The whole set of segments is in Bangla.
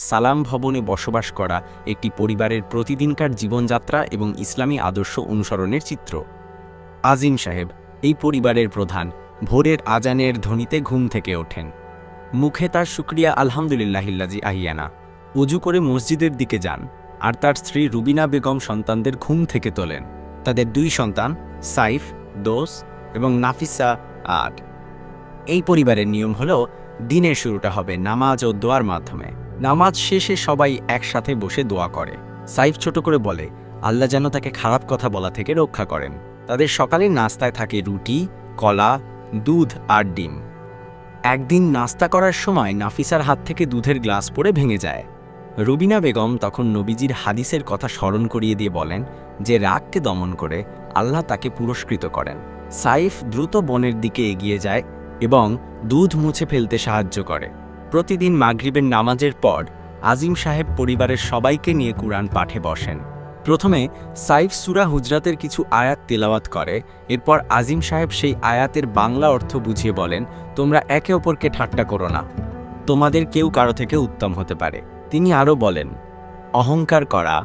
সালাম ভবনে বসবাস করা একটি পরিবারের প্রতিদিনকার জীবনযাত্রা এবং ইসলামী আদর্শ অনুসরণের চিত্র। আজিম সাহেব এই পরিবারের প্রধান। ভোরের আজানের ধ্বনিতে ঘুম থেকে ওঠেন। মুখে তার শুকরিয়া আলহামদুলিল্লাহিল্লাজি আহিয়ানা। উজু করে মসজিদের দিকে যান আর তার স্ত্রী রুবিনা বেগম সন্তানদের ঘুম থেকে তোলেন। তাদের 2 সন্তান সাইফ, দোস এবং নাফিসা 8। এই পরিবারের নিয়ম হলো দিনের শুরুটা হবে নামাজ ও দোয়ার মাধ্যমে। নামাজ শেষে সবাই একসাথে বসে দোয়া করে। সাইফ ছোট করে বলে আল্লাহ যেন তাকে খারাপ কথা বলা থেকে রক্ষা করেন। তাদের সকালের নাস্তায় থাকে রুটি, কলা, দুধ আর ডিম। একদিন নাস্তা করার সময় নাফিসার হাত থেকে দুধের গ্লাস পড়ে ভেঙে যায়। রুবিনা বেগম তখন নবীজির হাদিসের কথা স্মরণ করিয়ে দিয়ে বলেন যে রাগকে দমন করে আল্লাহ তাকে পুরস্কৃত করেন। সাইফ দ্রুত বনের দিকে এগিয়ে যায় এবং দুধ মুছে ফেলতে সাহায্য করে। প্রতিদিন মাগরিবের নামাজের পর আজিম সাহেব পরিবারের সবাইকে নিয়ে কুরআন পাঠে বসেন। প্রথমে সাইফ সূরা হুজরাতের কিছু আয়াত তেলাওয়াত করে। এরপর আজিম সাহেব সেই আয়াতের বাংলা অর্থ বুঝিয়ে বলেন, তোমরা একে অপরকে ঠাট্টা করো না, তোমাদের কেউ কারো থেকে উত্তম হতে পারে। তিনি আরও বলেন, অহংকার করা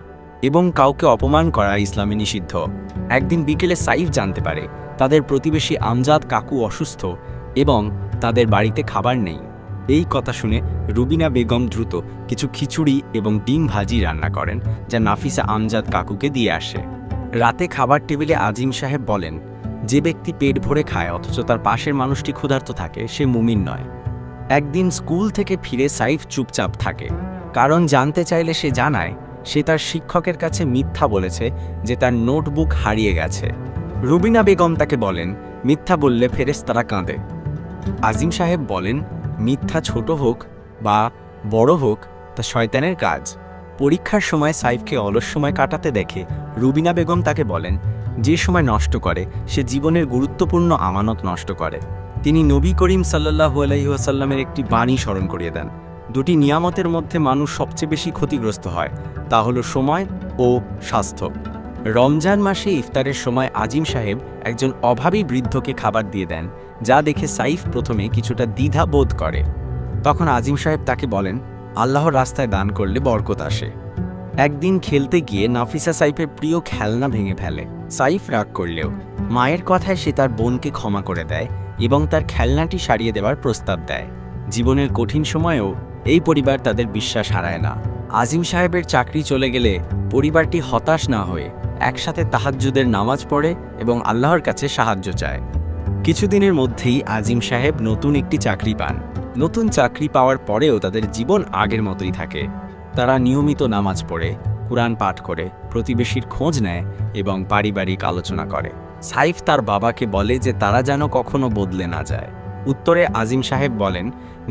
এবং কাউকে অপমান করা ইসলামে নিষিদ্ধ। একদিন বিকেলে সাইফ জানতে পারে তাদের প্রতিবেশী আমজাদ কাকু অসুস্থ এবং তাদের বাড়িতে খাবার নেই। এই কথা শুনে রুবিনা বেগম দ্রুত কিছু খিচুড়ি এবং ডিম ভাজি রান্না করেন, যা নাফিসা আমজাদ কাকুকে দিয়ে আসে। রাতে খাবার টেবিলে আজিম সাহেব বলেন, যে ব্যক্তি পেট ভরে খায় অথচ তার পাশের মানুষটি ক্ষুধার্ত থাকে সে মুমিন নয়। একদিন স্কুল থেকে ফিরে সাইফ চুপচাপ থাকে, কারণ জানতে চাইলে সে জানায় সে তার শিক্ষকের কাছে মিথ্যা বলেছে যে তার নোটবুক হারিয়ে গেছে। রুবিনা বেগম তাকে বলেন, মিথ্যা বললে ফেরেশতারা কাঁদে। আজিম সাহেব বলেন, মিথ্যা ছোট হোক বা বড় হোক তা শয়তানের কাজ। পরীক্ষার সময় সাইফকে অলস সময় কাটাতে দেখে রুবিনা বেগম তাকে বলেন, যে সময় নষ্ট করে সে জীবনের গুরুত্বপূর্ণ আমানত নষ্ট করে। তিনি নবী করিম সাল্লাল্লাহু আলাইহি ওয়াসাল্লামের একটি বাণী স্মরণ করিয়ে দেন, 2টি নিয়ামতের মধ্যে মানুষ সবচেয়ে বেশি ক্ষতিগ্রস্ত হয়, তা হলো সময় ও স্বাস্থ্য। রমজান মাসে ইফতারের সময় আজিম সাহেব একজন অভাবী বৃদ্ধকে খাবার দিয়ে দেন, যা দেখে সাইফ প্রথমে কিছুটা দ্বিধা বোধ করে। তখন আজিম সাহেব তাকে বলেন, আল্লাহর রাস্তায় দান করলে বরকত আসে। একদিন খেলতে গিয়ে নাফিসা সাইফের প্রিয় খেলনা ভেঙে ফেলে। সাইফ রাগ করলেও মায়ের কথায় সে তার বোনকে ক্ষমা করে দেয় এবং তার খেলনাটি সারিয়ে দেওয়ার প্রস্তাব দেয়। জীবনের কঠিন সময়েও এই পরিবার তাদের বিশ্বাস হারায় না। আজিম সাহেবের চাকরি চলে গেলে পরিবারটি হতাশ না হয়ে একসাথে তাহাজ্জুদের নামাজ পড়ে এবং আল্লাহর কাছে সাহায্য চায়। কিছুদিনের মধ্যেই আজিম সাহেব নতুন একটি চাকরি পান। নতুন চাকরি পাওয়ার পরেও তাদের জীবন আগের মতোই থাকে। তারা নিয়মিত নামাজ পড়ে, কুরআন পাঠ করে, প্রতিবেশীর খোঁজ নেয় এবং পারিবারিক আলোচনা করে। সাইফ তার বাবাকে বলে যে তারা যেন কখনো বদলে না যায়। উত্তরে আজিম সাহেব বলেন,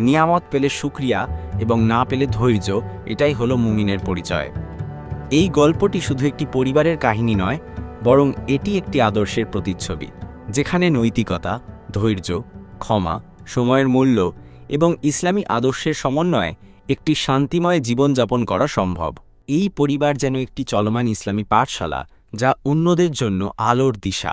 নিয়ামত পেলে শুকরিয়া এবং না পেলে ধৈর্য, এটাই হলো মুমিনের পরিচয়। এই গল্পটি শুধু একটি পরিবারের কাহিনী নয়, বরং এটি একটি আদর্শের প্রতিচ্ছবি, যেখানে নৈতিকতা, ধৈর্য, ক্ষমা, সময়ের মূল্য এবং ইসলামী আদর্শের সমন্বয়ে একটি শান্তিময় জীবনযাপন করা সম্ভব। এই পরিবার যেন একটি চলমান ইসলামী পাঠশালা, যা অন্যদের জন্য আলোর দিশা।